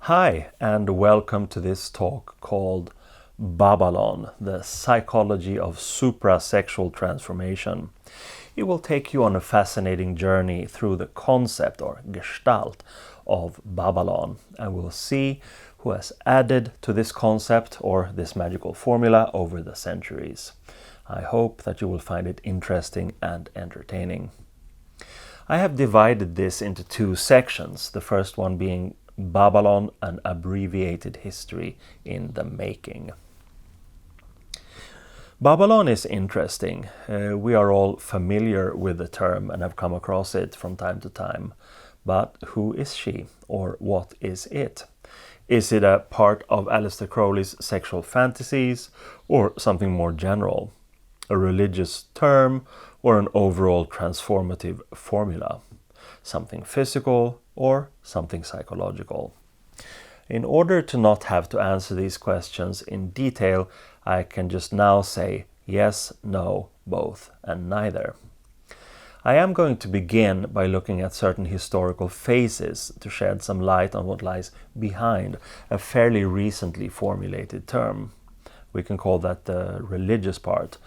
Hi, and welcome to this talk called Babalon, the psychology of supra-sexual transformation. It will take you on a fascinating journey through the concept or gestalt of Babalon, and we'll see who has added to this concept or this magical formula over the centuries. I hope that you will find it interesting and entertaining. I have divided this into two sections, the first one being Babalon, an abbreviated history in the making. Babalon is interesting. We are all familiar with the term and have come across it from time to time. But who is she, or what is it? Is it a part of Aleister Crowley's sexual fantasies, or something more general? A religious term, or an overall transformative formula? Something physical, or something psychological? In order to not have to answer these questions in detail, I can just now say yes, no, both, and neither. I am going to begin by looking at certain historical phases to shed some light on what lies behind a fairly recently formulated term. We can call that the religious part.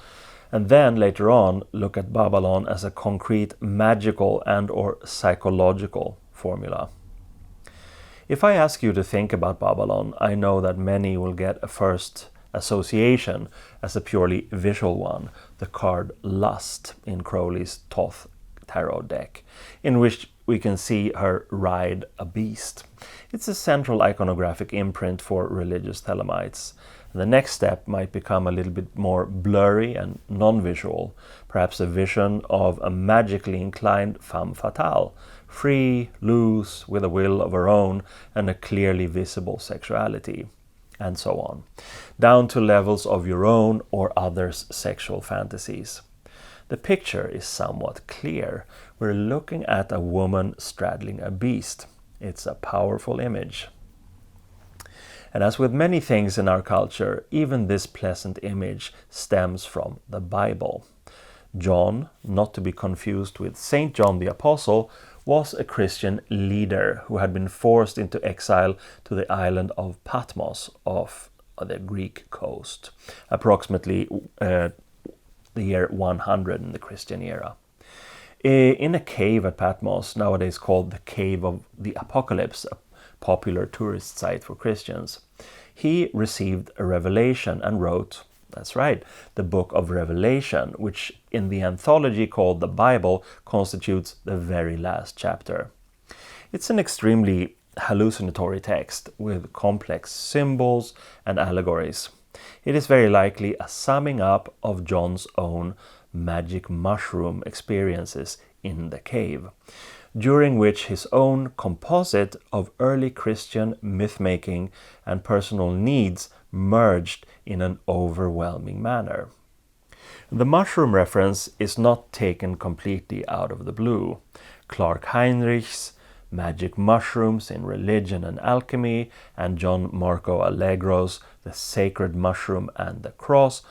And then later on look at Babalon as a concrete magical and or psychological formula. If I ask you to think about Babalon, I know that many will get a first association as a purely visual one, the card Lust in Crowley's Thoth tarot deck, in which we can see her ride a beast. It's a central iconographic imprint for religious Thelemites. The next step might become a little bit more blurry and non-visual, perhaps a vision of a magically inclined femme fatale, free, loose, with a will of her own and a clearly visible sexuality, and so on, down to levels of your own or others' sexual fantasies. The picture is somewhat clear. We're looking at a woman straddling a beast. It's a powerful image. And as with many things in our culture, even this pleasant image stems from the Bible. John, not to be confused with Saint John the Apostle, was a Christian leader who had been forced into exile to the island of Patmos off the Greek coast, approximately the year 100 in the Christian era. In a cave at Patmos, nowadays called the Cave of the Apocalypse, a popular tourist site for Christians, he received a revelation and wrote, that's right, the book of Revelation, which in the anthology called the Bible constitutes the very last chapter. It's an extremely hallucinatory text with complex symbols and allegories. It is very likely a summing up of John's own magic mushroom experiences in the cave, during which his own composite of early Christian myth-making and personal needs merged in an overwhelming manner. The mushroom reference is not taken completely out of the blue. Clark Heinrich's Magic Mushrooms in Religion and Alchemy and John Marco Allegro's The Sacred Mushroom and the Cross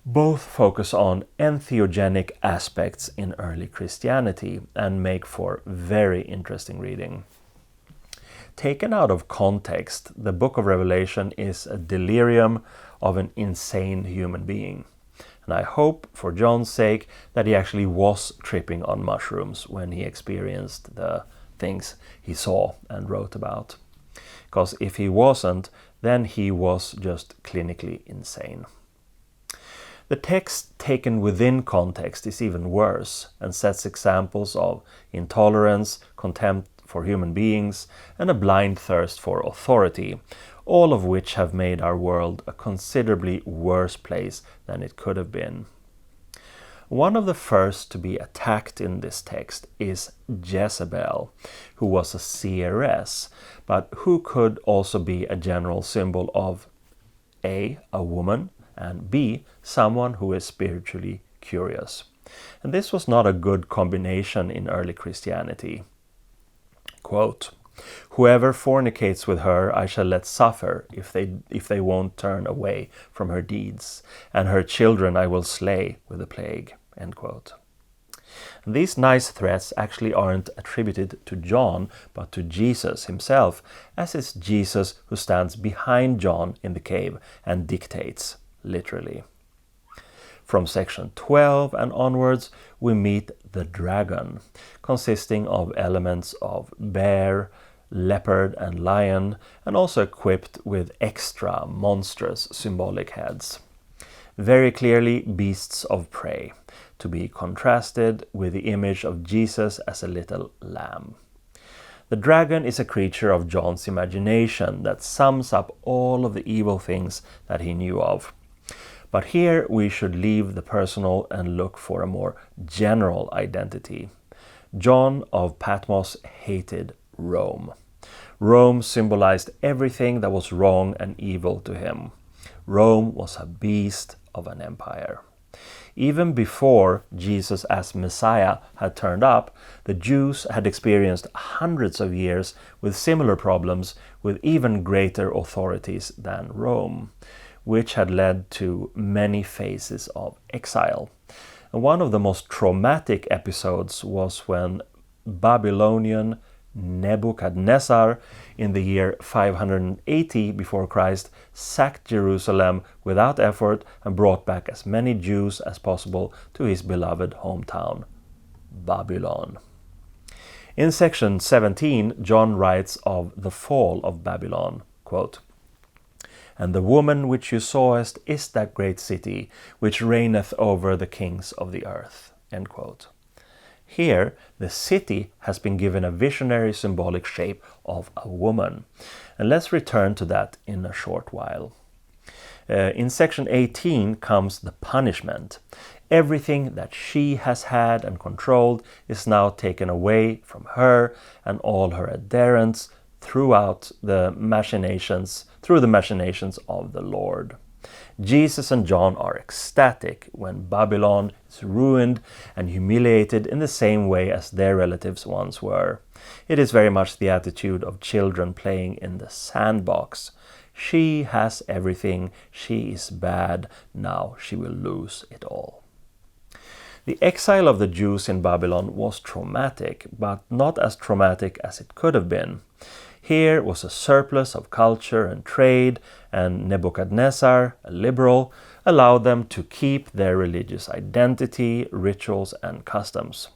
both focus on entheogenic aspects in early Christianity and make for very interesting reading. Taken out of context, the Book of Revelation is a delirium of an insane human being. And I hope, for John's sake, that he actually was tripping on mushrooms when he experienced the things he saw and wrote about. Because if he wasn't, then he was just clinically insane. The text taken within context is even worse and sets examples of intolerance, contempt for human beings, and a blind thirst for authority, all of which have made our world a considerably worse place than it could have been. One of the first to be attacked in this text is Jezebel, who was a seeress, but who could also be a general symbol of A, a woman, and B, someone who is spiritually curious. And this was not a good combination in early Christianity. Quote, "Whoever fornicates with her I shall let suffer if they won't turn away from her deeds, and her children I will slay with the plague." End quote. These nice threats actually aren't attributed to John, but to Jesus himself, as it's Jesus who stands behind John in the cave and dictates, literally. From section 12 and onwards, we meet the dragon, consisting of elements of bear, leopard and lion, and also equipped with extra monstrous symbolic heads. Very clearly beasts of prey, to be contrasted with the image of Jesus as a little lamb. The dragon is a creature of John's imagination that sums up all of the evil things that he knew of. But here we should leave the personal and look for a more general identity. John of Patmos hated Rome. Rome symbolized everything that was wrong and evil to him. Rome was a beast of an empire. Even before Jesus as Messiah had turned up, the Jews had experienced hundreds of years with similar problems with even greater authorities than Rome, which had led to many phases of exile. And one of the most traumatic episodes was when Babylonian Nebuchadnezzar, in the year 580 before Christ, sacked Jerusalem without effort and brought back as many Jews as possible to his beloved hometown, Babylon. In section 17, John writes of the fall of Babylon, quote, "And the woman which you sawest is that great city, which reigneth over the kings of the earth." End quote. Here, the city has been given a visionary symbolic shape of a woman. And let's return to that in a short while. In section 18 comes the punishment. Everything that she has had and controlled is now taken away from her and all her adherents through the machinations of the Lord. Jesus and John are ecstatic when Babylon is ruined and humiliated in the same way as their relatives once were. It is very much the attitude of children playing in the sandbox. She has everything, she is bad, now she will lose it all. The exile of the Jews in Babylon was traumatic, but not as traumatic as it could have been. Here was a surplus of culture and trade, and Nebuchadnezzar, a liberal, allowed them to keep their religious identity, rituals, and customs.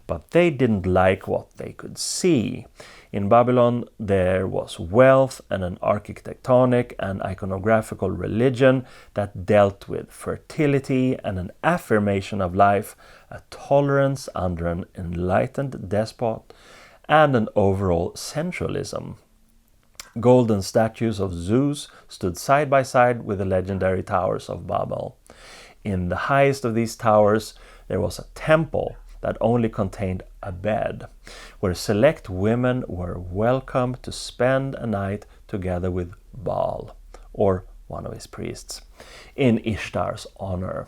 But they didn't like what they could see. In Babylon, there was wealth and an architectonic and iconographical religion that dealt with fertility and an affirmation of life, a tolerance under an enlightened despot, and an overall sensualism. Golden statues of Zeus stood side by side with the legendary towers of Babel. In the highest of these towers, there was a temple that only contained a bed, where select women were welcome to spend a night together with Baal, or one of his priests, in Ishtar's honor.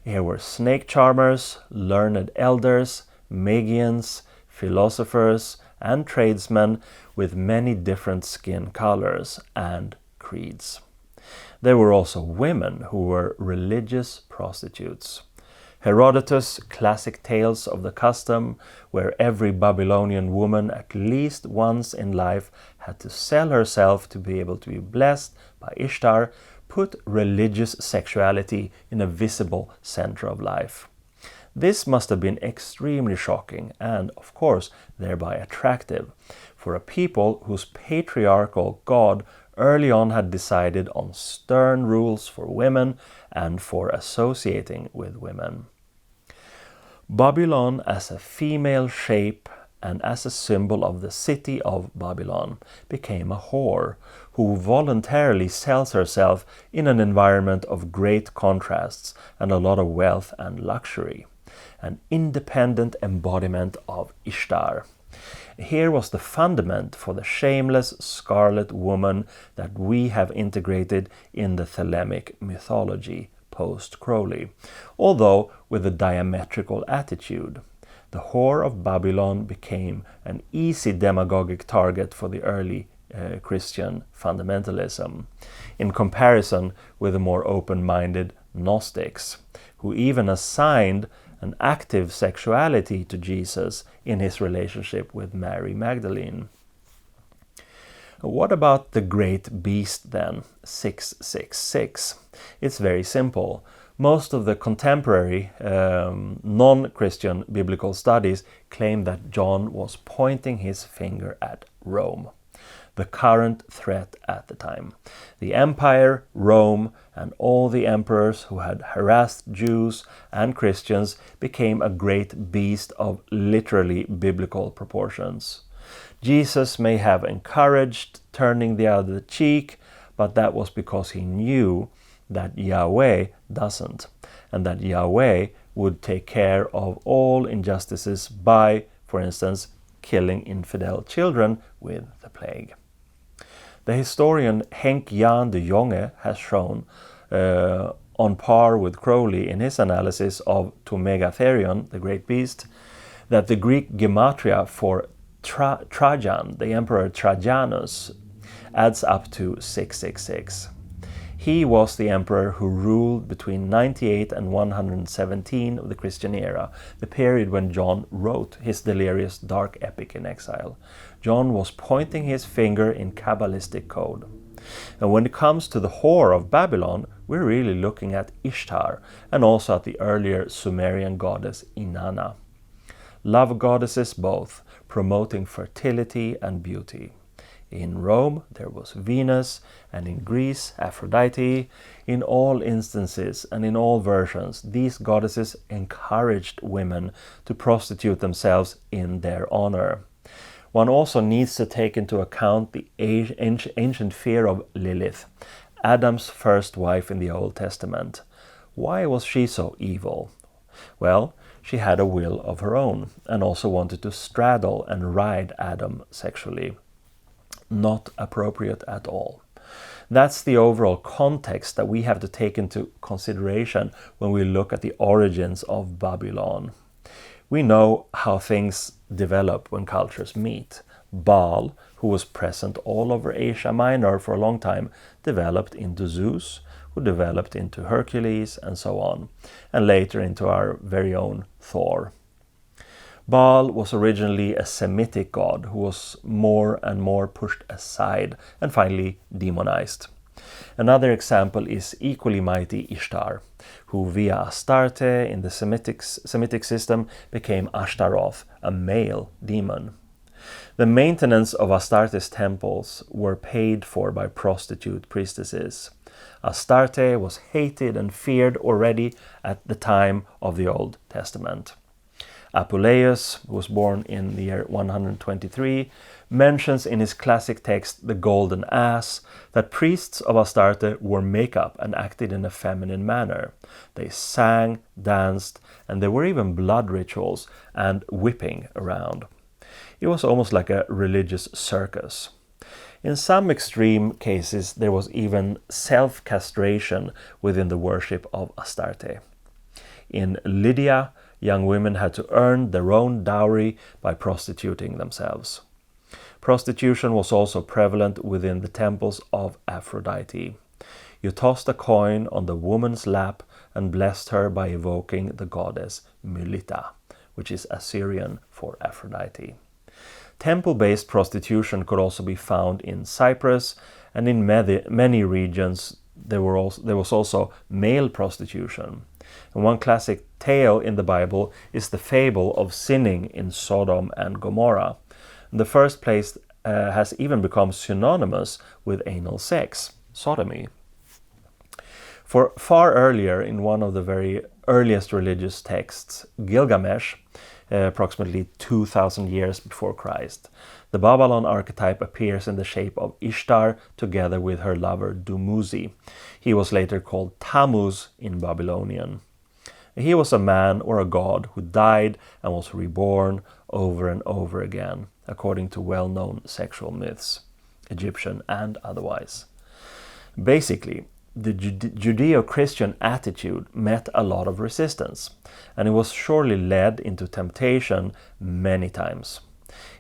Here were snake charmers, learned elders, Magians, philosophers, and tradesmen with many different skin colors and creeds. There were also women who were religious prostitutes. Herodotus' classic tales of the custom, where every Babylonian woman at least once in life had to sell herself to be able to be blessed by Ishtar, put religious sexuality in a visible center of life. This must have been extremely shocking and, of course, thereby attractive for a people whose patriarchal God early on had decided on stern rules for women and for associating with women. Babylon as a female shape and as a symbol of the city of Babylon became a whore who voluntarily sells herself in an environment of great contrasts and a lot of wealth and luxury. An independent embodiment of Ishtar. Here was the fundament for the shameless scarlet woman that we have integrated in the Thelemic mythology, Post-Crowley, although with a diametrical attitude. The whore of Babylon became an easy demagogic target for the early Christian fundamentalism, in comparison with the more open-minded Gnostics, who even assigned an active sexuality to Jesus in his relationship with Mary Magdalene. What about the great beast then, 666? It's very simple. Most of the contemporary non-Christian biblical studies claim that John was pointing his finger at Rome, the current threat at the time. The empire, Rome, and all the emperors who had harassed Jews and Christians became a great beast of literally biblical proportions. Jesus may have encouraged turning the other cheek, but that was because he knew that Yahweh doesn't, and that Yahweh would take care of all injustices by, for instance, killing infidel children with the plague. The historian Henk Jan de Jonge has shown, on par with Crowley in his analysis of To Megatherion, the great beast, that the Greek gematria for Trajan, the Emperor Trajanus, adds up to 666. He was the emperor who ruled between 98 and 117 of the Christian era, the period when John wrote his delirious dark epic in exile. John was pointing his finger in Kabbalistic code. And when it comes to the whore of Babylon, we're really looking at Ishtar and also at the earlier Sumerian goddess Inanna. Love goddesses both, promoting fertility and beauty. In Rome, there was Venus, and in Greece, Aphrodite. In all instances and in all versions, these goddesses encouraged women to prostitute themselves in their honor. One also needs to take into account the ancient fear of Lilith, Adam's first wife in the Old Testament. Why was she so evil? Well, she had a will of her own, and also wanted to straddle and ride Adam sexually. Not appropriate at all. That's the overall context that we have to take into consideration when we look at the origins of Babylon. We know how things develop when cultures meet. Baal, who was present all over Asia Minor for a long time, developed into Zeus, who developed into Hercules, and so on, and later into our very own Thor. Baal was originally a Semitic god who was more and more pushed aside and finally demonized. Another example is equally mighty Ishtar, who via Astarte in the Semitic system became Ashtaroth, a male demon. The maintenance of Astarte's temples were paid for by prostitute priestesses. Astarte was hated and feared already at the time of the Old Testament. Apuleius, who was born in the year 123, mentions in his classic text The Golden Ass that priests of Astarte wore makeup and acted in a feminine manner. They sang, danced, and there were even blood rituals and whipping around. It was almost like a religious circus. In some extreme cases, there was even self-castration within the worship of Astarte. In Lydia, young women had to earn their own dowry by prostituting themselves. Prostitution was also prevalent within the temples of Aphrodite. You tossed a coin on the woman's lap and blessed her by evoking the goddess Mylitta, which is Assyrian for Aphrodite. Temple-based prostitution could also be found in Cyprus, and in many regions there was also male prostitution. And one classic tale in the Bible is the fable of sinning in Sodom and Gomorrah. In the first place has even become synonymous with anal sex, sodomy. For far earlier, in one of the very earliest religious texts, Gilgamesh, approximately 2,000 years before Christ, the Babalon archetype appears in the shape of Ishtar together with her lover Dumuzi. He was later called Tammuz in Babylonian. He was a man or a god who died and was reborn over and over again, according to well-known sexual myths, Egyptian and otherwise. Basically, the Judeo-Christian attitude met a lot of resistance, and it was surely led into temptation many times.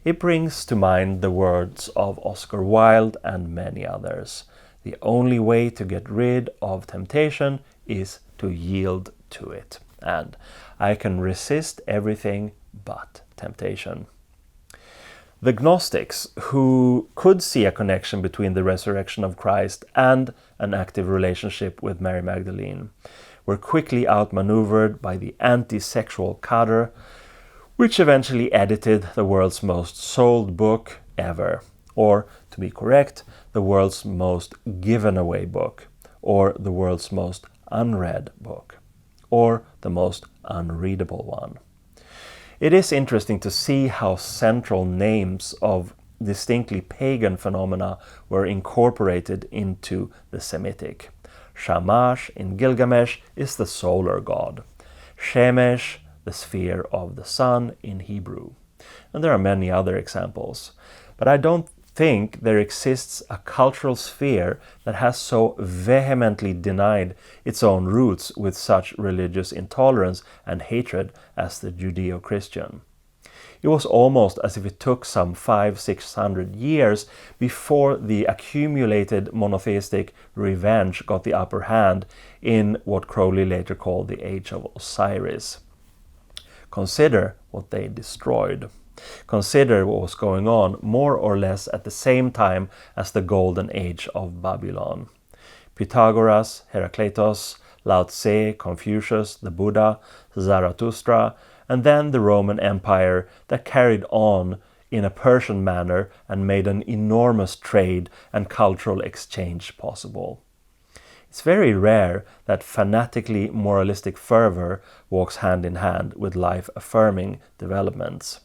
It brings to mind the words of Oscar Wilde and many others. The only way to get rid of temptation is to yield to it. and I can resist everything but temptation. The Gnostics, who could see a connection between the resurrection of Christ and an active relationship with Mary Magdalene, were quickly outmaneuvered by the anti-sexual cadre, which eventually edited the world's most sold book ever, or, to be correct, the world's most given away book, or the world's most unread book, or the most unreadable one. It is interesting to see how central names of distinctly pagan phenomena were incorporated into the Semitic. Shamash in Gilgamesh is the solar god. Shemesh, the sphere of the sun in Hebrew. And there are many other examples. But I don't think there exists a cultural sphere that has so vehemently denied its own roots with such religious intolerance and hatred as the Judeo-Christian. It was almost as if it took some 500-600 years before the accumulated monotheistic revenge got the upper hand in what Crowley later called the Age of Osiris. Consider what they destroyed. Consider what was going on more or less at the same time as the Golden Age of Babylon. Pythagoras, Heraclitus, Lao Tse, Confucius, the Buddha, Zarathustra, and then the Roman Empire that carried on in a Persian manner and made an enormous trade and cultural exchange possible. It's very rare that fanatically moralistic fervor walks hand in hand with life-affirming developments.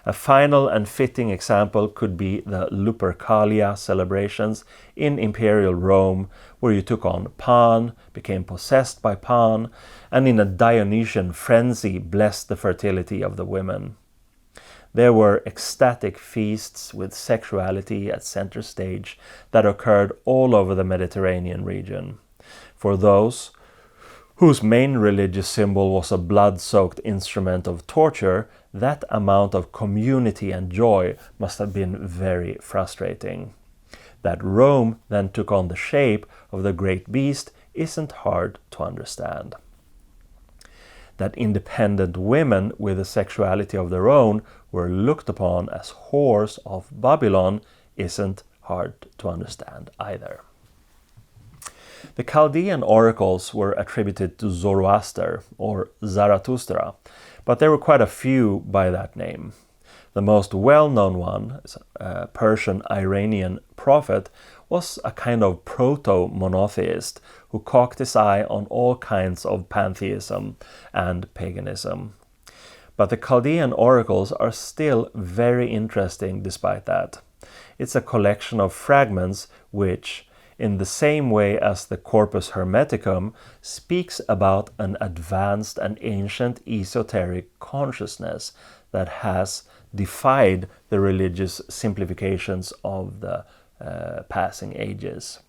A final and fitting example could be the Lupercalia celebrations in Imperial Rome, where you took on Pan, became possessed by Pan, and in a Dionysian frenzy blessed the fertility of the women. There were ecstatic feasts with sexuality at center stage that occurred all over the Mediterranean region. For those whose main religious symbol was a blood-soaked instrument of torture, that amount of community and joy must have been very frustrating. That Rome then took on the shape of the great beast isn't hard to understand. That independent women with a sexuality of their own were looked upon as whores of Babylon isn't hard to understand either. The Chaldean oracles were attributed to Zoroaster or Zarathustra, but there were quite a few by that name. The most well-known one, a Persian Iranian prophet, was a kind of proto-monotheist who cocked his eye on all kinds of pantheism and paganism. But the Chaldean oracles are still very interesting despite that. It's a collection of fragments which, in the same way as the Corpus Hermeticum, speaks about an advanced and ancient esoteric consciousness that has defied the religious simplifications of the passing ages.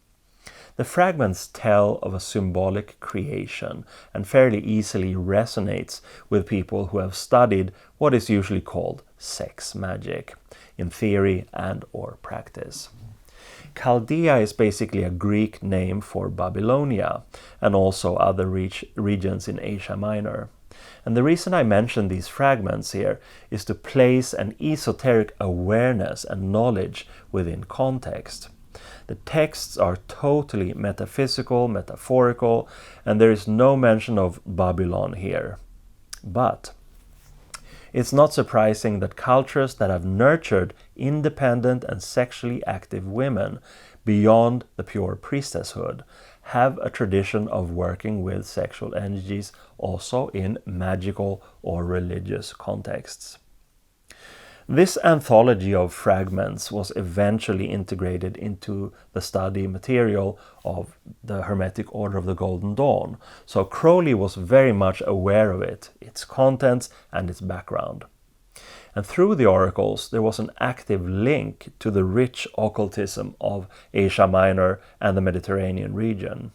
The fragments tell of a symbolic creation and fairly easily resonates with people who have studied what is usually called sex magic, in theory and or practice. Chaldea is basically a Greek name for Babylonia and also other regions in Asia Minor. And the reason I mention these fragments here is to place an esoteric awareness and knowledge within context. The texts are totally metaphysical, metaphorical, and there is no mention of Babylon here. But it's not surprising that cultures that have nurtured independent and sexually active women beyond the pure priestesshood have a tradition of working with sexual energies also in magical or religious contexts. This anthology of fragments was eventually integrated into the study material of the Hermetic Order of the Golden Dawn, so Crowley was very much aware of it, its contents and its background. And through the oracles there was an active link to the rich occultism of Asia Minor and the Mediterranean region.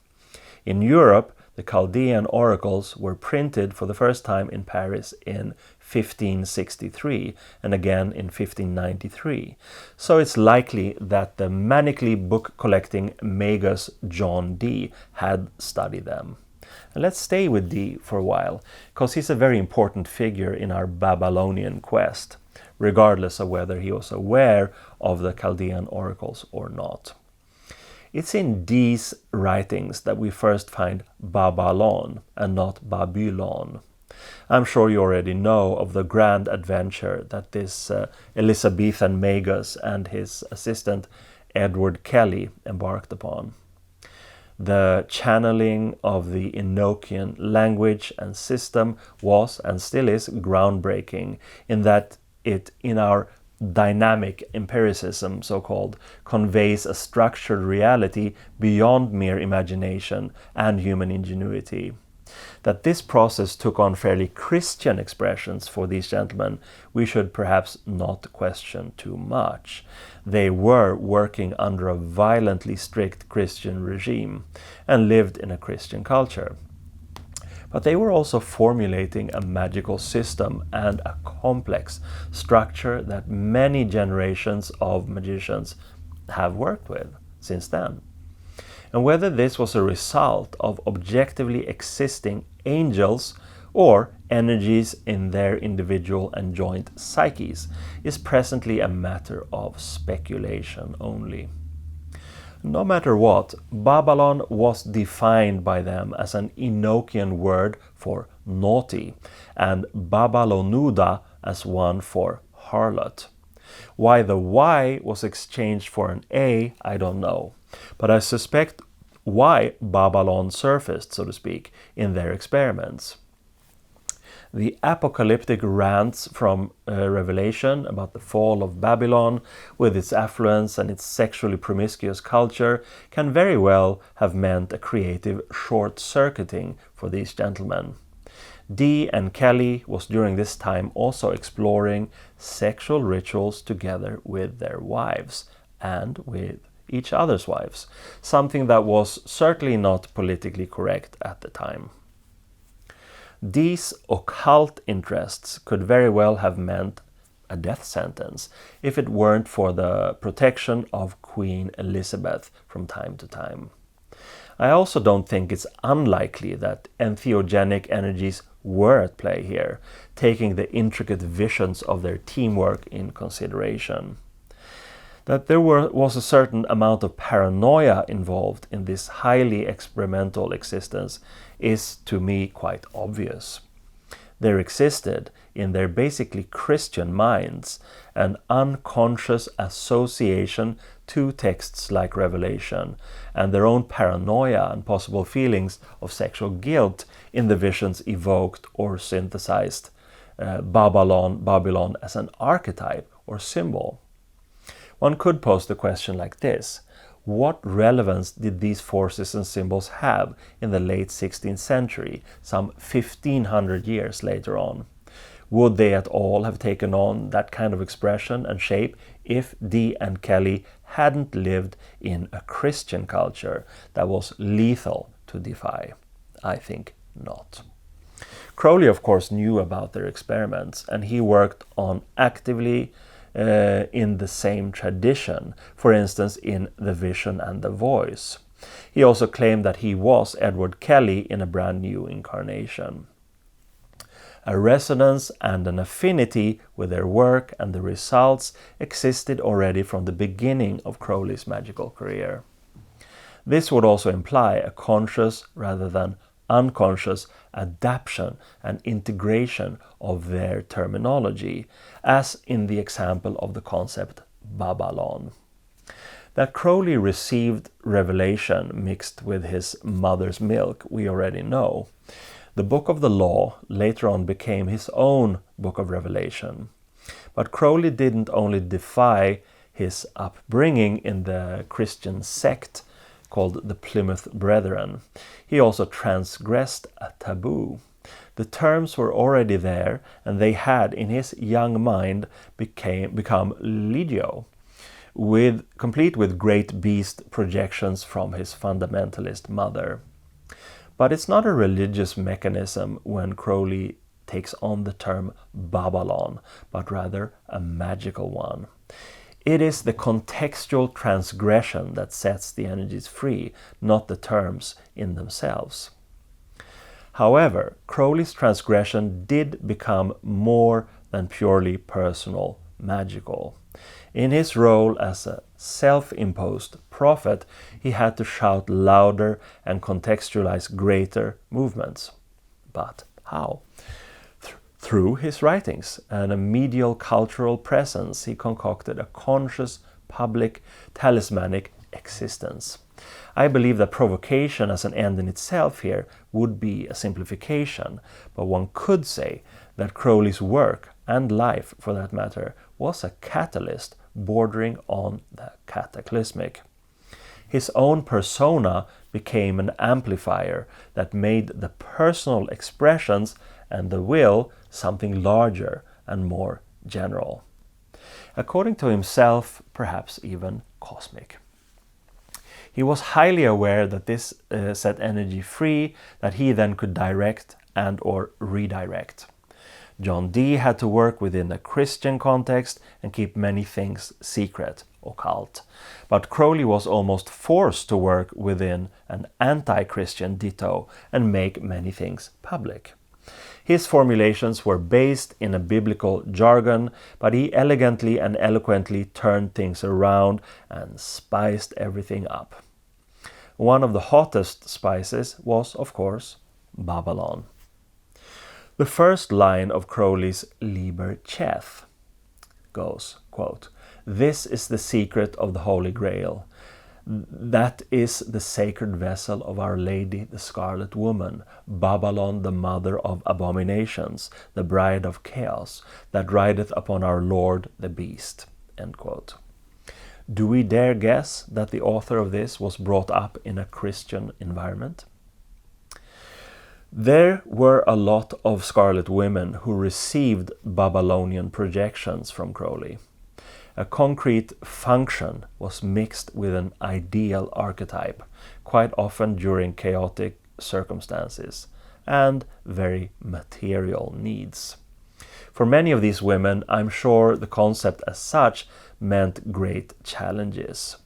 In Europe, the Chaldean oracles were printed for the first time in Paris in 1563 and again in 1593. So it's likely that the manically book-collecting magus John Dee had studied them. And let's stay with Dee for a while, because he's a very important figure in our Babylonian quest, regardless of whether he was aware of the Chaldean oracles or not. It's in Dee's writings that we first find Babalon and not Babylon. I'm sure you already know of the grand adventure that this Elizabethan magus and his assistant Edward Kelly embarked upon. The channeling of the Enochian language and system was and still is groundbreaking in that it, in our dynamic empiricism, so-called, conveys a structured reality beyond mere imagination and human ingenuity. That this process took on fairly Christian expressions for these gentlemen, we should perhaps not question too much. They were working under a violently strict Christian regime and lived in a Christian culture. But they were also formulating a magical system and a complex structure that many generations of magicians have worked with since then. And whether this was a result of objectively existing angels or energies in their individual and joint psyches is presently a matter of speculation only. No matter what, Babalon was defined by them as an Enochian word for naughty, and Babalonuda as one for harlot. Why the Y was exchanged for an A, I don't know, but I suspect why Babalon surfaced, so to speak, in their experiments. The apocalyptic rants from Revelation about the fall of Babylon, with its affluence and its sexually promiscuous culture, can very well have meant a creative short-circuiting for these gentlemen. Dee and Kelly was during this time also exploring sexual rituals together with their wives and with each other's wives, something that was certainly not politically correct at the time. These occult interests could very well have meant a death sentence if it weren't for the protection of Queen Elizabeth from time to time. I also don't think it's unlikely that entheogenic energies were at play here, taking the intricate visions of their teamwork in consideration. That there was a certain amount of paranoia involved in this highly experimental existence is to me quite obvious. There existed, in their basically Christian minds, an unconscious association to texts like Revelation, and their own paranoia and possible feelings of sexual guilt in the visions evoked or synthesized Babylon as an archetype or symbol. One could pose the question like this: what relevance did these forces and symbols have in the late 16th century, some 1500 years later on? Would they at all have taken on that kind of expression and shape if Dee and Kelly hadn't lived in a Christian culture that was lethal to defy? I think not. Crowley, of course, knew about their experiments, and he worked on actively in the same tradition, for instance in The Vision and the Voice. He also claimed that he was Edward Kelly in a brand new incarnation. A resonance and an affinity with their work and the results existed already from the beginning of Crowley's magical career. This would also imply a conscious rather than unconscious adaptation and integration of their terminology, as in the example of the concept Babalon. That Crowley received revelation mixed with his mother's milk, we already know. The Book of the Law later on became his own Book of Revelation. But Crowley didn't only defy his upbringing in the Christian sect called the Plymouth Brethren, he also transgressed a taboo. The terms were already there, and they had, in his young mind, become legio, complete with great beast projections from his fundamentalist mother. But it's not a religious mechanism when Crowley takes on the term Babalon, but rather a magical one. It is the contextual transgression that sets the energies free, not the terms in themselves. However, Crowley's transgression did become more than purely personal, magical. In his role as a self-imposed prophet, he had to shout louder and contextualize greater movements. But how? Through his writings and a medial cultural presence, he concocted a conscious, public, talismanic existence. I believe that provocation as an end in itself here would be a simplification, but one could say that Crowley's work, and life for that matter, was a catalyst bordering on the cataclysmic. His own persona became an amplifier that made the personal expressions and the will something larger and more general. According to himself, perhaps even cosmic. He was highly aware that this set energy free, that he then could direct and or redirect. John Dee had to work within a Christian context and keep many things secret, occult. But Crowley was almost forced to work within an anti-Christian ditto and make many things public. His formulations were based in a biblical jargon, but he elegantly and eloquently turned things around and spiced everything up. One of the hottest spices was, of course, Babalon. The first line of Crowley's Liber Cheth goes, quote, "This is the secret of the Holy Grail. That is the sacred vessel of Our Lady, the Scarlet Woman, Babalon, the mother of abominations, the bride of chaos, that rideth upon our Lord the Beast." End quote. Do we dare guess that the author of this was brought up in a Christian environment? There were a lot of Scarlet Women who received Babylonian projections from Crowley. A concrete function was mixed with an ideal archetype, quite often during chaotic circumstances, and very material needs. For many of these women, I'm sure the concept as such meant great challenges.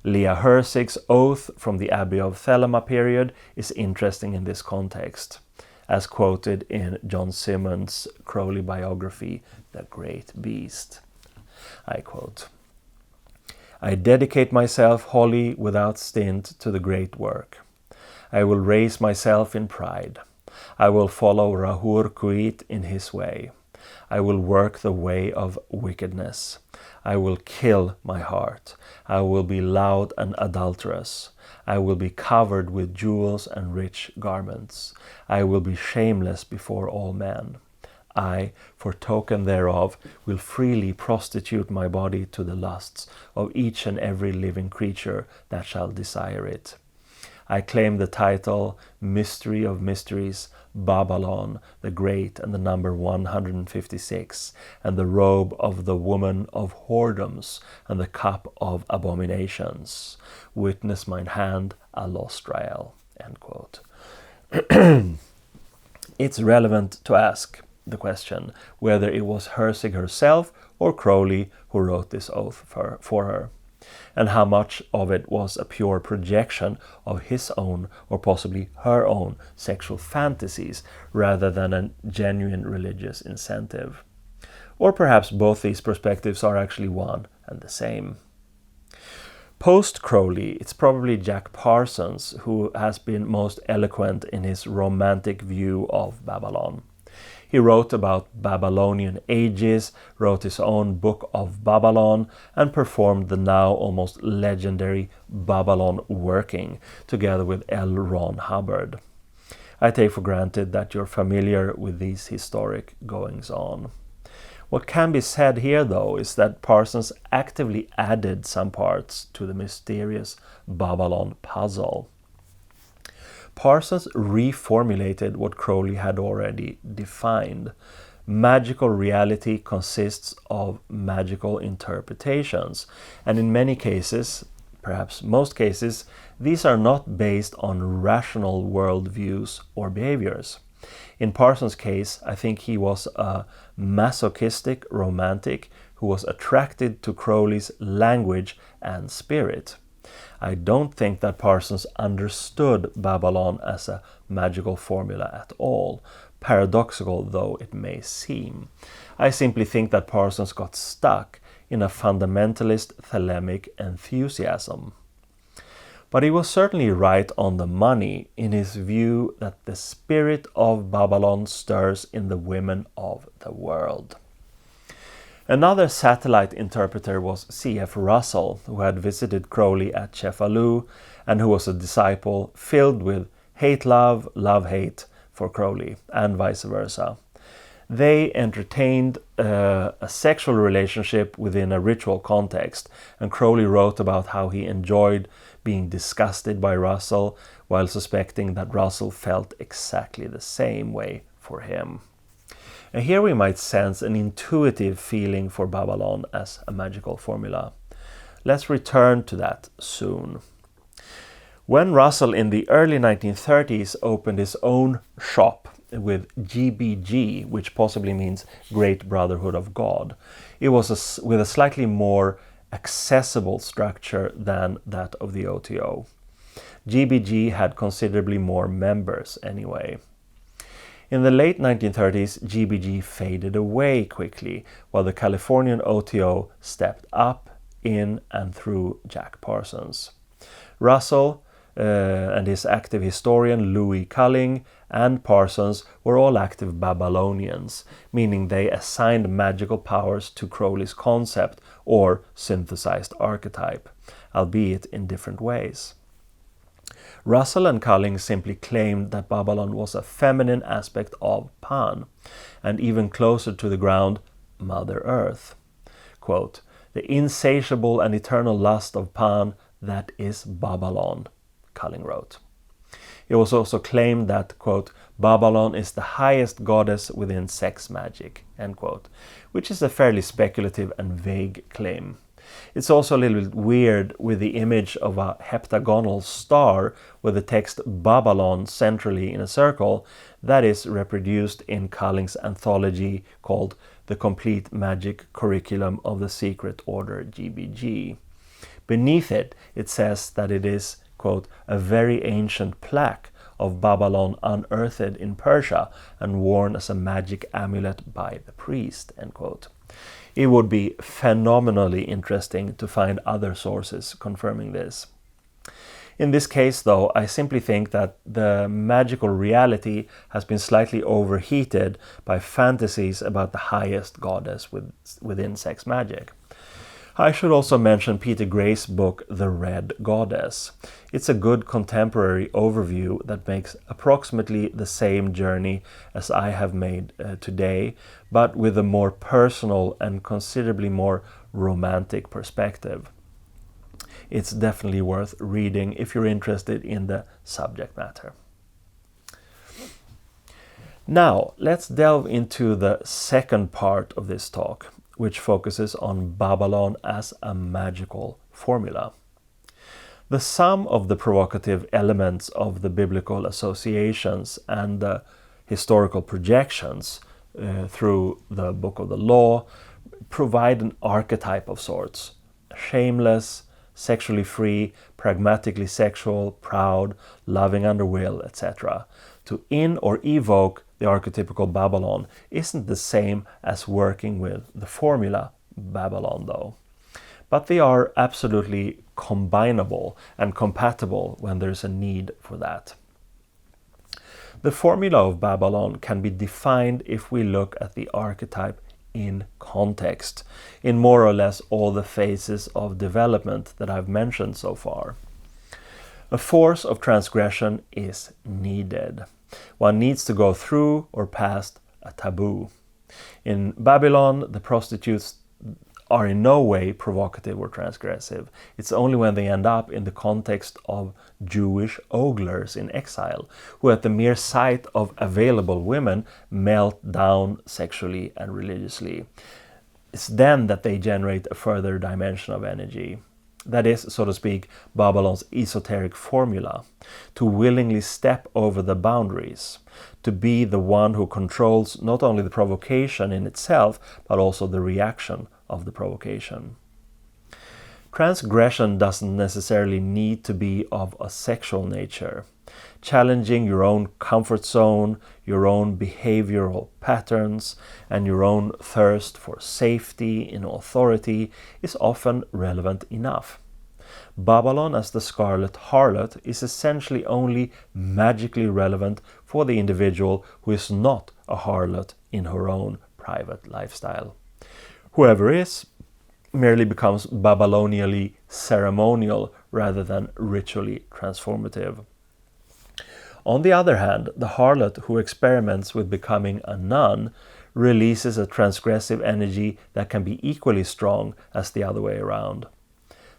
Leah Hersig's oath from the Abbey of Thelema period is interesting in this context, as quoted in John Simmons' Crowley biography, The Great Beast. I quote, "I dedicate myself wholly without stint to the great work. I will raise myself in pride. I will follow Rahur Kuit in his way. I will work the way of wickedness. I will kill my heart. I will be loud and adulterous. I will be covered with jewels and rich garments. I will be shameless before all men. I, for token thereof, will freely prostitute my body to the lusts of each and every living creature that shall desire it. I claim the title Mystery of Mysteries, Babalon, the Great, and the number 156, and the robe of the woman of whoredoms, and the cup of abominations. Witness mine hand, Alostrael." End quote. It's relevant to ask the question whether it was Hersig herself or Crowley who wrote this oath for her, and how much of it was a pure projection of his own or possibly her own sexual fantasies rather than a genuine religious incentive. Or perhaps both these perspectives are actually one and the same. Post-Crowley, it's probably Jack Parsons who has been most eloquent in his romantic view of Babylon. He wrote about Babylonian ages, wrote his own book of Babalon, and performed the now almost legendary Babalon working, together with L. Ron Hubbard. I take for granted that you're familiar with these historic goings-on. What can be said here, though, is that Parsons actively added some parts to the mysterious Babalon puzzle. Parsons reformulated what Crowley had already defined. Magical reality consists of magical interpretations, and in many cases, perhaps most cases, these are not based on rational worldviews or behaviors. In Parsons' case, I think he was a masochistic romantic who was attracted to Crowley's language and spirit. I don't think that Parsons understood Babalon as a magical formula at all, paradoxical though it may seem. I simply think that Parsons got stuck in a fundamentalist Thelemic enthusiasm. But he was certainly right on the money in his view that the spirit of Babalon stirs in the women of the world. Another satellite interpreter was C.F. Russell, who had visited Crowley at Cefalù and who was a disciple filled with hate-love, love-hate for Crowley, and vice versa. They entertained a sexual relationship within a ritual context, and Crowley wrote about how he enjoyed being disgusted by Russell while suspecting that Russell felt exactly the same way for him. And here we might sense an intuitive feeling for Babalon as a magical formula. Let's return to that soon. When Russell in the early 1930s opened his own shop with GBG, which possibly means Great Brotherhood of God, it was with a slightly more accessible structure than that of the OTO. GBG had considerably more members anyway. In the late 1930s, GBG faded away quickly, while the Californian OTO stepped up in and through Jack Parsons. Russell and his active historian Louis Culling and Parsons were all active Babylonians, meaning they assigned magical powers to Crowley's concept or synthesized archetype, albeit in different ways. Russell and Culling simply claimed that Babalon was a feminine aspect of Pan, and even closer to the ground, Mother Earth. Quote, "The insatiable and eternal lust of Pan, that is Babalon," Culling wrote. It was also claimed that, quote, "Babalon is the highest goddess within sex magic," end quote, which is a fairly speculative and vague claim. It's also a little bit weird with the image of a heptagonal star with the text Babalon centrally in a circle that is reproduced in Culling's anthology called The Complete Magic Curriculum of the Secret Order GBG. Beneath it, it says that it is, quote, "a very ancient plaque of Babalon unearthed in Persia and worn as a magic amulet by the priest," end quote. It would be phenomenally interesting to find other sources confirming this. In this case, though, I simply think that the magical reality has been slightly overheated by fantasies about the highest goddess within sex magic. I should also mention Peter Gray's book, The Red Goddess. It's a good contemporary overview that makes approximately the same journey as I have made today, but with a more personal and considerably more romantic perspective. It's definitely worth reading if you're interested in the subject matter. Now, let's delve into the second part of this talk, which focuses on Babalon as a magical formula. The sum of the provocative elements of the biblical associations and the historical projections through the Book of the Law provide an archetype of sorts: shameless, sexually free, pragmatically sexual, proud, loving under will, etc. To in or evoke the archetypical Babalon isn't the same as working with the formula Babalon, though. But they are absolutely combinable and compatible when there's a need for that. The formula of Babalon can be defined if we look at the archetype in context, in more or less all the phases of development that I've mentioned so far. A force of transgression is needed. One needs to go through or past a taboo. In Babylon, the prostitutes are in no way provocative or transgressive. It's only when they end up in the context of Jewish oglers in exile, who at the mere sight of available women melt down sexually and religiously. It's then that they generate a further dimension of energy. That is, so to speak, Babylon's esoteric formula, to willingly step over the boundaries, to be the one who controls not only the provocation in itself, but also the reaction of the provocation. Transgression doesn't necessarily need to be of a sexual nature. Challenging your own comfort zone, your own behavioral patterns, and your own thirst for safety in authority is often relevant enough. Babalon as the scarlet harlot is essentially only magically relevant for the individual who is not a harlot in her own private lifestyle. Whoever is merely becomes Babylonially ceremonial rather than ritually transformative. On the other hand, the harlot who experiments with becoming a nun releases a transgressive energy that can be equally strong as the other way around.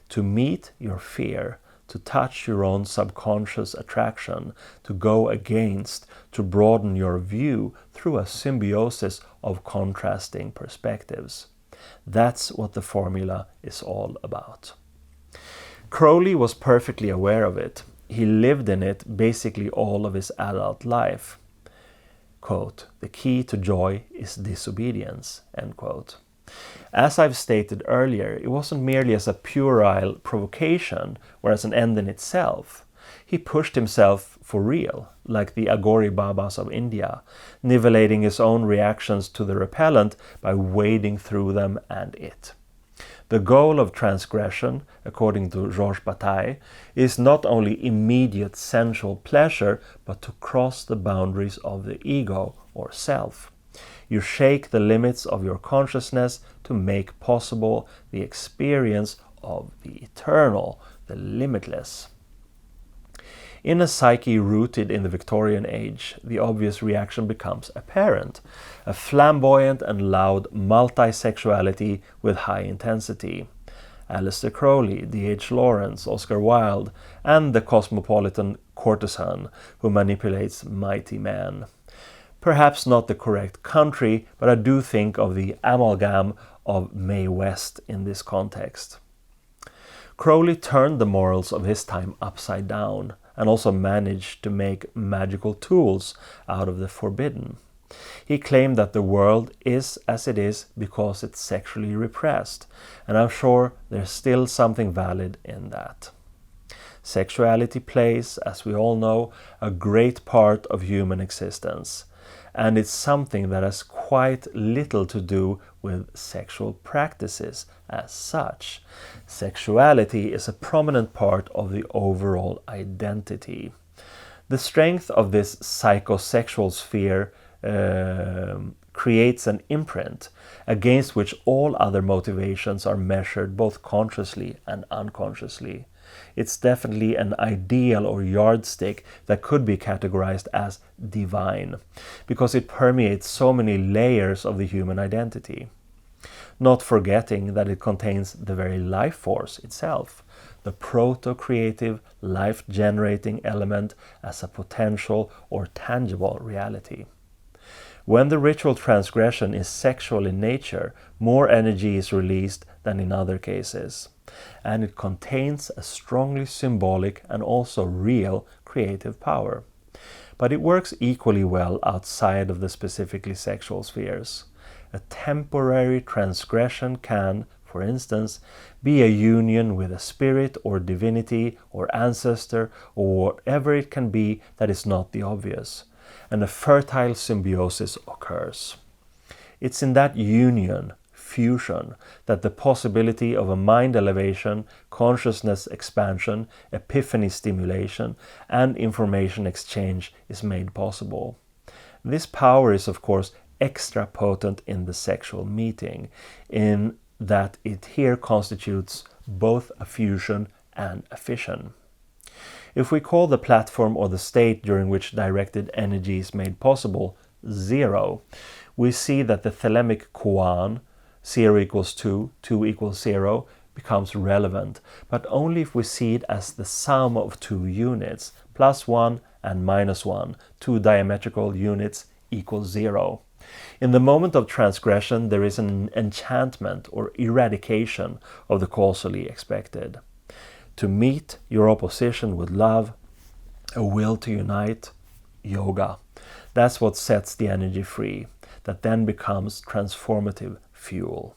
To meet your fear, to touch your own subconscious attraction, to go against, to broaden your view through a symbiosis of contrasting perspectives. That's what the formula is all about. Crowley was perfectly aware of it. He lived in it basically all of his adult life. Quote, "The key to joy is disobedience," end quote. As I've stated earlier, it wasn't merely as a puerile provocation or as an end in itself. He pushed himself for real, like the Agori Babas of India, nivellating his own reactions to the repellent by wading through them and it. The goal of transgression, according to Georges Bataille, is not only immediate sensual pleasure, but to cross the boundaries of the ego or self. You shake the limits of your consciousness to make possible the experience of the eternal, the limitless. In a psyche rooted in the Victorian age, the obvious reaction becomes apparent: a flamboyant and loud multi-sexuality with high intensity. Aleister Crowley, D.H. Lawrence, Oscar Wilde, and the cosmopolitan courtesan who manipulates mighty men. Perhaps not the correct country, but I do think of the amalgam of Mae West in this context. Crowley turned the morals of his time upside down and also managed to make magical tools out of the forbidden. He claimed that the world is as it is because it's sexually repressed, and I'm sure there's still something valid in that. Sexuality plays, as we all know, a great part of human existence, and it's something that has quite little to do with sexual practices as such. Sexuality is a prominent part of the overall identity. The strength of this psychosexual sphere creates an imprint against which all other motivations are measured both consciously and unconsciously. It's definitely an ideal or yardstick that could be categorized as divine, because it permeates so many layers of the human identity. Not forgetting that it contains the very life force itself, the proto-creative, life-generating element as a potential or tangible reality. When the ritual transgression is sexual in nature, more energy is released than in other cases, and it contains a strongly symbolic and also real creative power. But it works equally well outside of the specifically sexual spheres. A temporary transgression can, for instance, be a union with a spirit or divinity or ancestor or whatever it can be that is not the obvious, and a fertile symbiosis occurs. It's in that union, fusion, that the possibility of a mind elevation, consciousness expansion, epiphany stimulation, and information exchange is made possible. This power is, of course, extra potent in the sexual meeting, in that it here constitutes both a fusion and a fission. If we call the platform or the state during which directed energy is made possible 0, we see that the thelemic koan, 0 equals 2, 2 equals 0, becomes relevant, but only if we see it as the sum of two units, +1 and -1, two diametrical units equals 0. In the moment of transgression, there is an enchantment or eradication of the causally expected. To meet your opposition with love, a will to unite, yoga. That's what sets the energy free, that then becomes transformative fuel.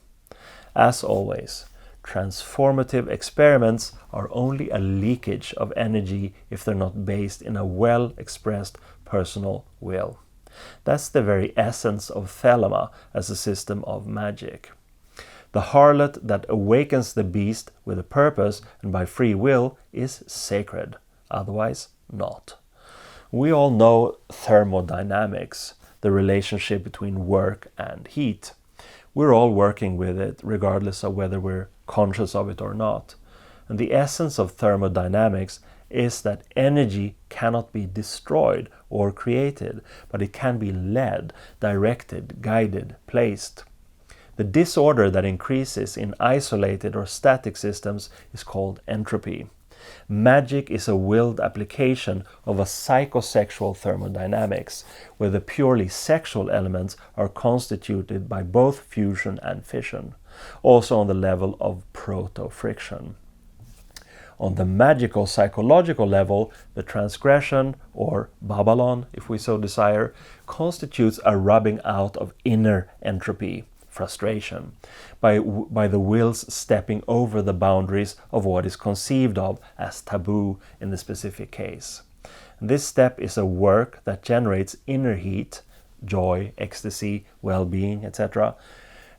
As always, transformative experiments are only a leakage of energy if they're not based in a well-expressed personal will. That's the very essence of Thelema as a system of magic. The harlot that awakens the beast with a purpose and by free will is sacred, otherwise not. We all know thermodynamics, the relationship between work and heat. We're all working with it, regardless of whether we're conscious of it or not. And the essence of thermodynamics is that energy cannot be destroyed or created, but it can be led, directed, guided, placed. The disorder that increases in isolated or static systems is called entropy. Magic is a willed application of a psychosexual thermodynamics, where the purely sexual elements are constituted by both fusion and fission, also on the level of proto-friction. On the magical psychological level, the transgression, or Babalon, if we so desire, constitutes a rubbing out of inner entropy, frustration, by the will's stepping over the boundaries of what is conceived of as taboo in the specific case. This step is a work that generates inner heat, joy, ecstasy, well-being, etc.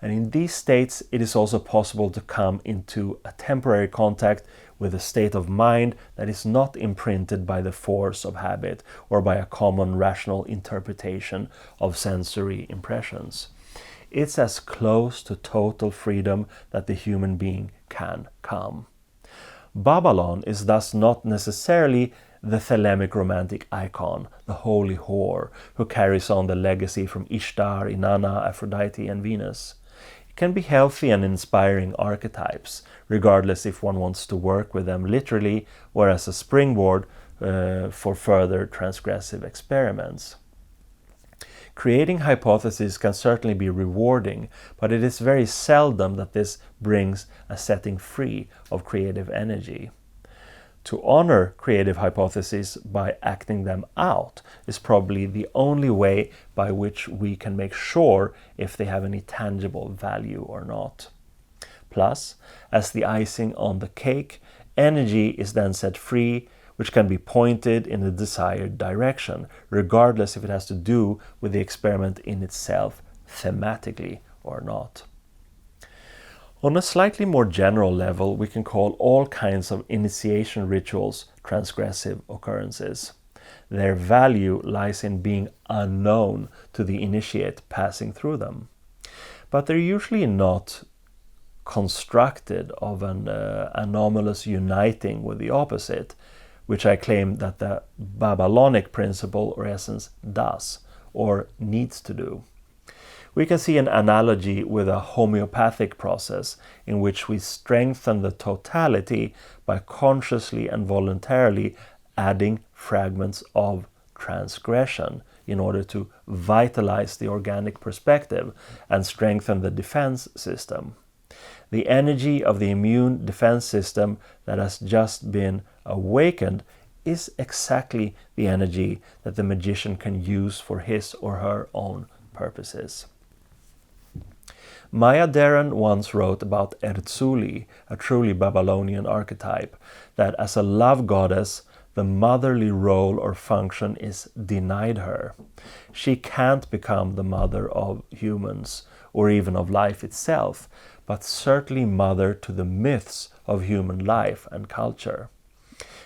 And in these states, it is also possible to come into a temporary contact with a state of mind that is not imprinted by the force of habit or by a common rational interpretation of sensory impressions. It's as close to total freedom that the human being can come. Babalon is thus not necessarily the Thelemic romantic icon, the holy whore, who carries on the legacy from Ishtar, Inanna, Aphrodite, and Venus. It can be healthy and inspiring archetypes, regardless if one wants to work with them literally or as a springboard for further transgressive experiments. Creating hypotheses can certainly be rewarding, but it is very seldom that this brings a setting free of creative energy. To honor creative hypotheses by acting them out is probably the only way by which we can make sure if they have any tangible value or not. Plus, as the icing on the cake, energy is then set free, which can be pointed in the desired direction, regardless if it has to do with the experiment in itself thematically or not. On a slightly more general level, we can call all kinds of initiation rituals transgressive occurrences. Their value lies in being unknown to the initiate passing through them. But they're usually not constructed of an anomalous uniting with the opposite, which I claim that the Babylonic principle or essence does, or needs to do. We can see an analogy with a homeopathic process in which we strengthen the totality by consciously and voluntarily adding fragments of transgression in order to vitalize the organic perspective and strengthen the defense system. The energy of the immune defense system that has just been awakened is exactly the energy that the magician can use for his or her own purposes. Maya Deren once wrote about Erzulie, a truly Babylonian archetype, that as a love goddess, the motherly role or function is denied her. She can't become the mother of humans or even of life itself, but certainly mother to the myths of human life and culture.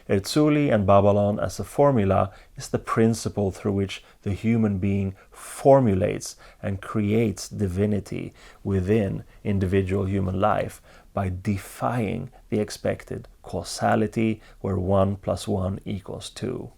Erzulie and Babalon as a formula is the principle through which the human being formulates and creates divinity within individual human life by defying the expected causality where 1 + 1 = 2.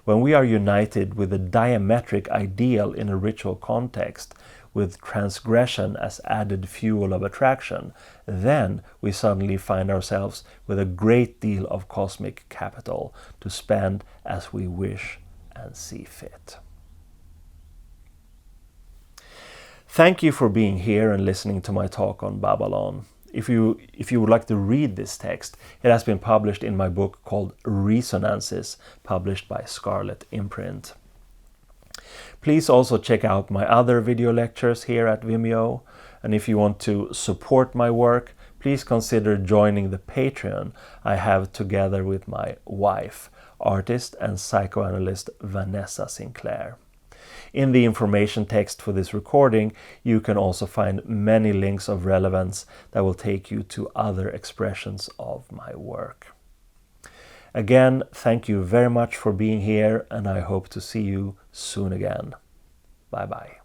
When we are united with a diametric ideal in a ritual context, with transgression as added fuel of attraction, then we suddenly find ourselves with a great deal of cosmic capital to spend as we wish and see fit. Thank you for being here and listening to my talk on Babalon. If you would like to read this text, it has been published in my book called Resonances, published by Scarlet Imprint. Please also check out my other video lectures here at Vimeo, and if you want to support my work, please consider joining the Patreon I have together with my wife, artist and psychoanalyst Vanessa Sinclair. In the information text for this recording, you can also find many links of relevance that will take you to other expressions of my work. Again, thank you very much for being here, and I hope to see you soon again. Bye-bye.